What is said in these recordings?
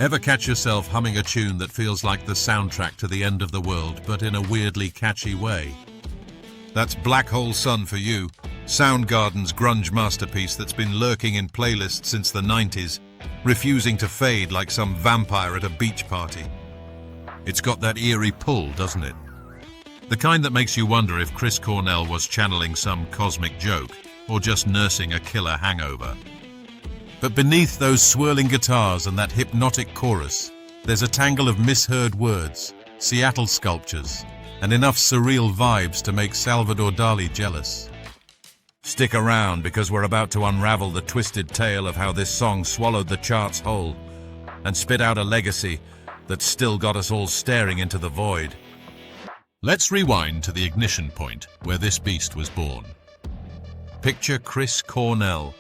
Ever catch yourself humming a tune that feels like the soundtrack to the end of the world, but in a weirdly catchy way? That's Black Hole Sun for you, Soundgarden's grunge masterpiece that's been lurking in playlists since the 90s, refusing to fade like some vampire at a beach party. It's got that eerie pull, doesn't it? The kind that makes you wonder if Chris Cornell was channeling some cosmic joke or just nursing a killer hangover. But beneath those swirling guitars and that hypnotic chorus, there's a tangle of misheard words, Seattle sculptures, and enough surreal vibes to make Salvador Dali jealous. Stick around, because we're about to unravel the twisted tale of how this song swallowed the charts whole and spit out a legacy that's still got us all staring into the void. Let's rewind to the ignition point where this beast was born. Picture Chris Cornell,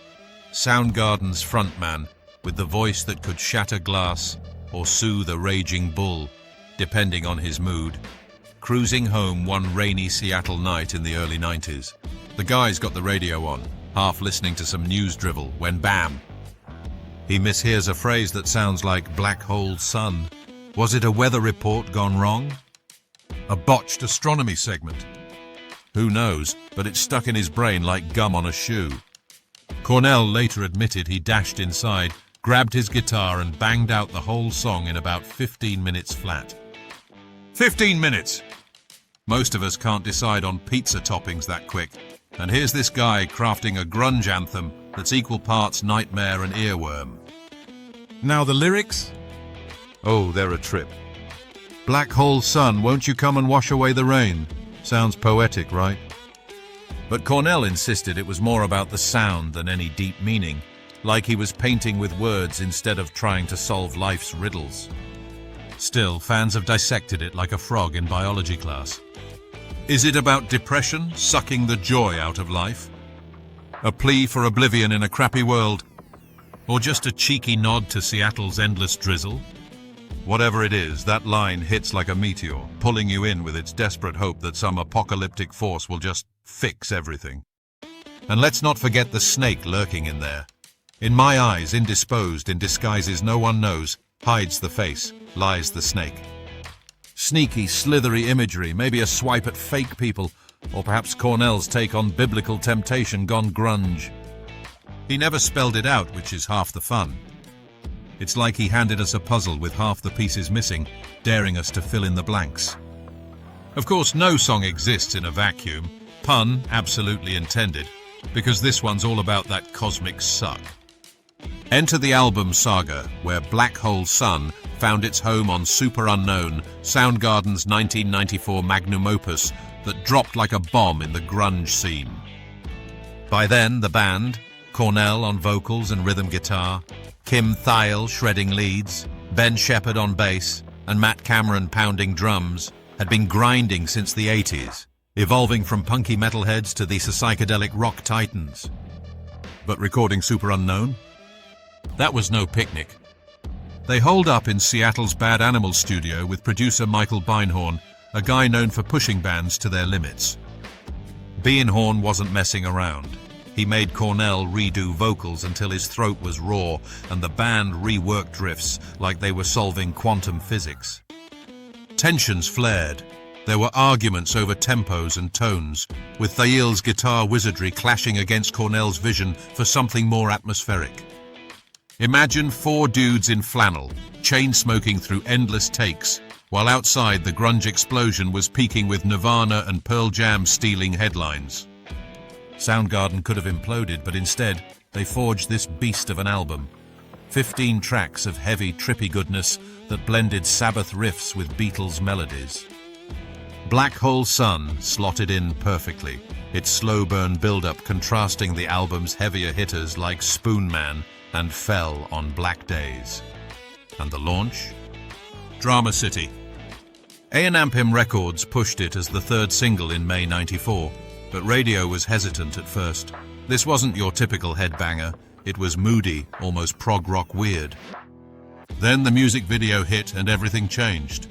Soundgarden's frontman, with the voice that could shatter glass or soothe a raging bull, depending on his mood, cruising home one rainy Seattle night in the early 90s. The guy's got the radio on, half listening to some news drivel, when bam! He mishears a phrase that sounds like Black Hole Sun. Was it a weather report gone wrong? A botched astronomy segment? Who knows, but it stuck in his brain like gum on a shoe. Cornell later admitted he dashed inside, grabbed his guitar and banged out the whole song in about 15 minutes flat. 15 minutes! Most of us can't decide on pizza toppings that quick, and here's this guy crafting a grunge anthem that's equal parts nightmare and earworm. Now the lyrics? Oh, they're a trip. Black Hole Sun, won't you come and wash away the rain? Sounds poetic, right? But Cornell insisted it was more about the sound than any deep meaning, like he was painting with words instead of trying to solve life's riddles. Still, fans have dissected it like a frog in biology class. Is it about depression, sucking the joy out of life? A plea for oblivion in a crappy world? Or just a cheeky nod to Seattle's endless drizzle? Whatever it is, that line hits like a meteor, pulling you in with its desperate hope that some apocalyptic force will just fix everything. And let's not forget the snake lurking in there. In my eyes, indisposed in disguises no one knows, hides the face, lies the snake. Sneaky, slithery imagery, maybe a swipe at fake people, or perhaps Cornell's take on biblical temptation gone grunge. He never spelled it out, which is half the fun. It's like he handed us a puzzle with half the pieces missing, daring us to fill in the blanks. Of course, no song exists in a vacuum, pun absolutely intended, because this one's all about that cosmic suck. Enter the album Saga, where Black Hole Sun found its home on Superunknown, Soundgarden's 1994 magnum opus that dropped like a bomb in the grunge scene. By then, the band, Cornell on vocals and rhythm guitar, Kim Thayil shredding leads, Ben Shepherd on bass, and Matt Cameron pounding drums, had been grinding since the 80s, evolving from punky metalheads to the psychedelic rock titans. But recording Superunknown? That was no picnic. They holed up in Seattle's Bad Animal studio with producer Michael Beinhorn, a guy known for pushing bands to their limits. Beinhorn wasn't messing around. He made Cornell redo vocals until his throat was raw, and the band reworked riffs like they were solving quantum physics. Tensions flared. There were arguments over tempos and tones, with Thayil's guitar wizardry clashing against Cornell's vision for something more atmospheric. Imagine 4 dudes in flannel, chain-smoking through endless takes, while outside the grunge explosion was peaking with Nirvana and Pearl Jam stealing headlines. Soundgarden could have imploded, but instead, they forged this beast of an album. 15 tracks of heavy, trippy goodness that blended Sabbath riffs with Beatles melodies. Black Hole Sun slotted in perfectly, its slow-burn build-up contrasting the album's heavier hitters like Spoon Man and Fell on Black Days. And the launch? Drama City. A&M Records pushed it as the 3rd single in May '94, but radio was hesitant at first. This wasn't your typical headbanger, it was moody, almost prog rock weird. Then the music video hit and everything changed.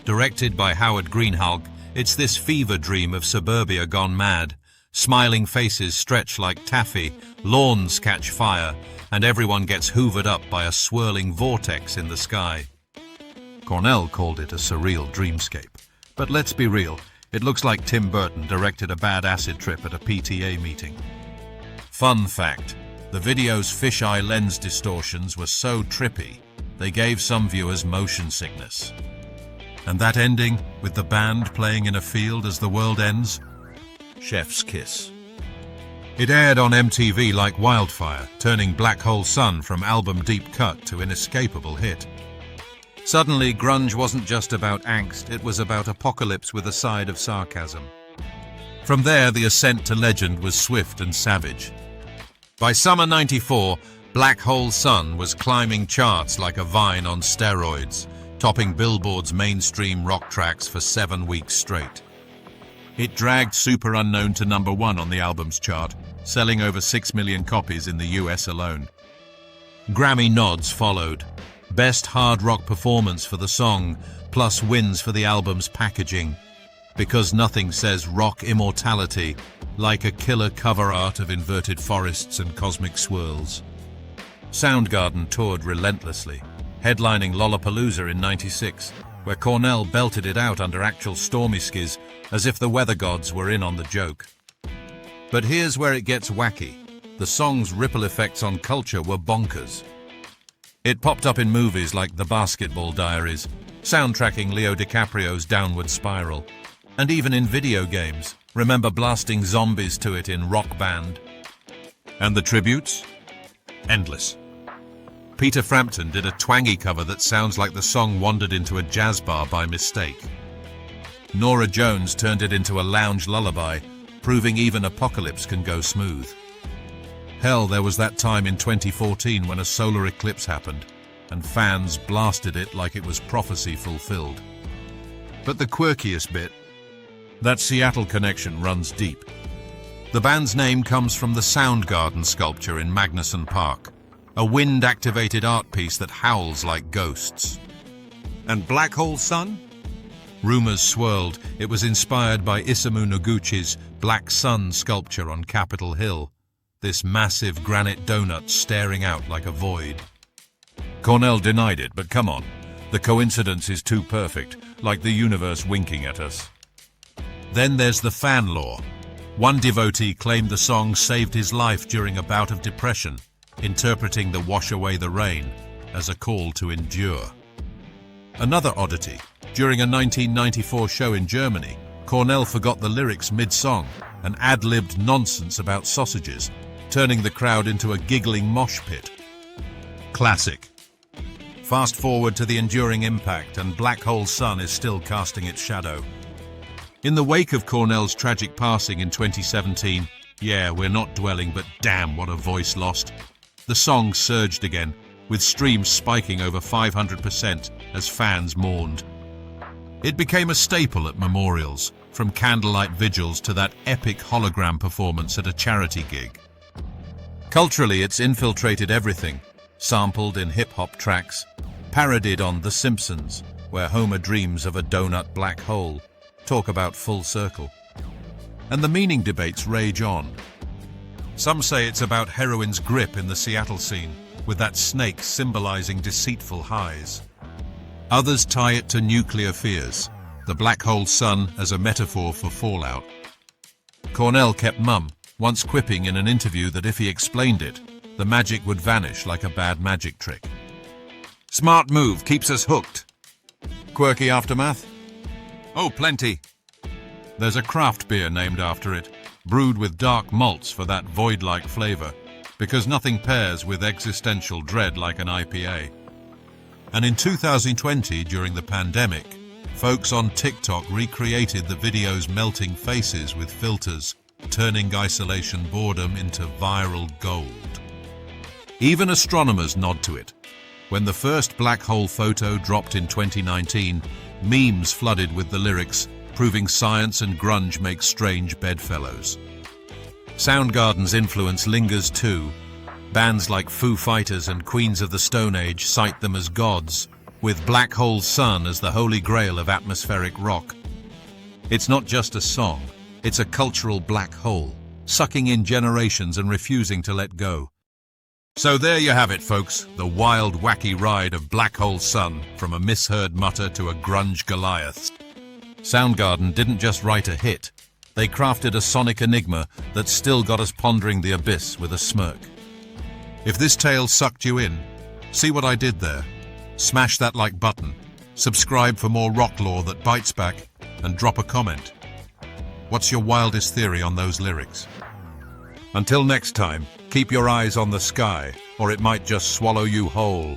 Directed by Howard Greenhalgh, it's this fever dream of suburbia gone mad, Smiling faces stretch like taffy, lawns catch fire, and everyone gets hoovered up by a swirling vortex in the sky. Cornell called it a surreal dreamscape. But let's be real, it looks like Tim Burton directed a bad acid trip at a PTA meeting. Fun fact, the video's fisheye lens distortions were so trippy, they gave some viewers motion sickness. And that ending, with the band playing in a field as the world ends? Chef's kiss. It aired on MTV like wildfire, turning Black Hole Sun from album deep cut to inescapable hit. Suddenly, grunge wasn't just about angst, it was about apocalypse with a side of sarcasm. From there, the ascent to legend was swift and savage. By summer '94, Black Hole Sun was climbing charts like a vine on steroids, topping Billboard's mainstream rock tracks for 7 weeks straight. It dragged Superunknown to #1 on the albums chart, selling over 6 million copies in the US alone. Grammy nods followed. Best hard rock performance for the song, plus wins for the album's packaging. Because nothing says rock immortality like a killer cover art of inverted forests and cosmic swirls. Soundgarden toured relentlessly, headlining Lollapalooza in '96, where Cornell belted it out under actual stormy skies as if the weather gods were in on the joke. But here's where it gets wacky. The song's ripple effects on culture were bonkers. It popped up in movies like The Basketball Diaries, soundtracking Leo DiCaprio's Downward Spiral, and even in video games. Remember blasting zombies to it in Rock Band? And the tributes? Endless. Peter Frampton did a twangy cover that sounds like the song wandered into a jazz bar by mistake. Norah Jones turned it into a lounge lullaby, proving even apocalypse can go smooth. Hell, there was that time in 2014 when a solar eclipse happened, and fans blasted it like it was prophecy fulfilled. But the quirkiest bit, that Seattle connection runs deep. The band's name comes from the Soundgarden sculpture in Magnuson Park, a wind-activated art piece that howls like ghosts. And Black Hole Sun? Rumors swirled it was inspired by Isamu Noguchi's Black Sun sculpture on Capitol Hill, this massive granite donut staring out like a void. Cornell denied it, but come on, the coincidence is too perfect, like the universe winking at us. Then there's the fan lore. One devotee claimed the song saved his life during a bout of depression, interpreting the "Wash Away the Rain" as a call to endure. Another oddity, during a 1994 show in Germany, Cornell forgot the lyrics mid-song and ad-libbed nonsense about sausages, turning the crowd into a giggling mosh pit. Classic. Fast forward to the enduring impact, and Black Hole Sun is still casting its shadow. In the wake of Cornell's tragic passing in 2017, yeah, we're not dwelling, but damn, what a voice lost. The song surged again, with streams spiking over 500% as fans mourned. It became a staple at memorials, from candlelight vigils to that epic hologram performance at a charity gig. Culturally, it's infiltrated everything, sampled in hip-hop tracks, parodied on The Simpsons, where Homer dreams of a donut black hole. Talk about full circle. And the meaning debates rage on. Some say it's about heroin's grip in the Seattle scene, with that snake symbolizing deceitful highs. Others tie it to nuclear fears, the Black Hole Sun as a metaphor for fallout. Cornell kept mum, once quipping in an interview that if he explained it, the magic would vanish like a bad magic trick. Smart move, keeps us hooked. Quirky aftermath? Oh, plenty. There's a craft beer named after it, brewed with dark malts for that void-like flavor, because nothing pairs with existential dread like an IPA. And in 2020, during the pandemic, folks on TikTok recreated the video's melting faces with filters, turning isolation boredom into viral gold. Even astronomers nod to it. When the first black hole photo dropped in 2019, memes flooded with the lyrics, proving science and grunge make strange bedfellows. Soundgarden's influence lingers too. Bands like Foo Fighters and Queens of the Stone Age cite them as gods, with Black Hole Sun as the holy grail of atmospheric rock. It's not just a song, It's a cultural black hole, sucking in generations and refusing to let go. So there you have it, folks, the wild, wacky ride of Black Hole Sun, from a misheard mutter to a grunge Goliath. Soundgarden didn't just write a hit, they crafted a sonic enigma that still got us pondering the abyss with a smirk. If this tale sucked you in, see what I did there? Smash that like button, subscribe for more rock lore that bites back, and drop a comment. What's your wildest theory on those lyrics? Until next time, keep your eyes on the sky, or it might just swallow you whole.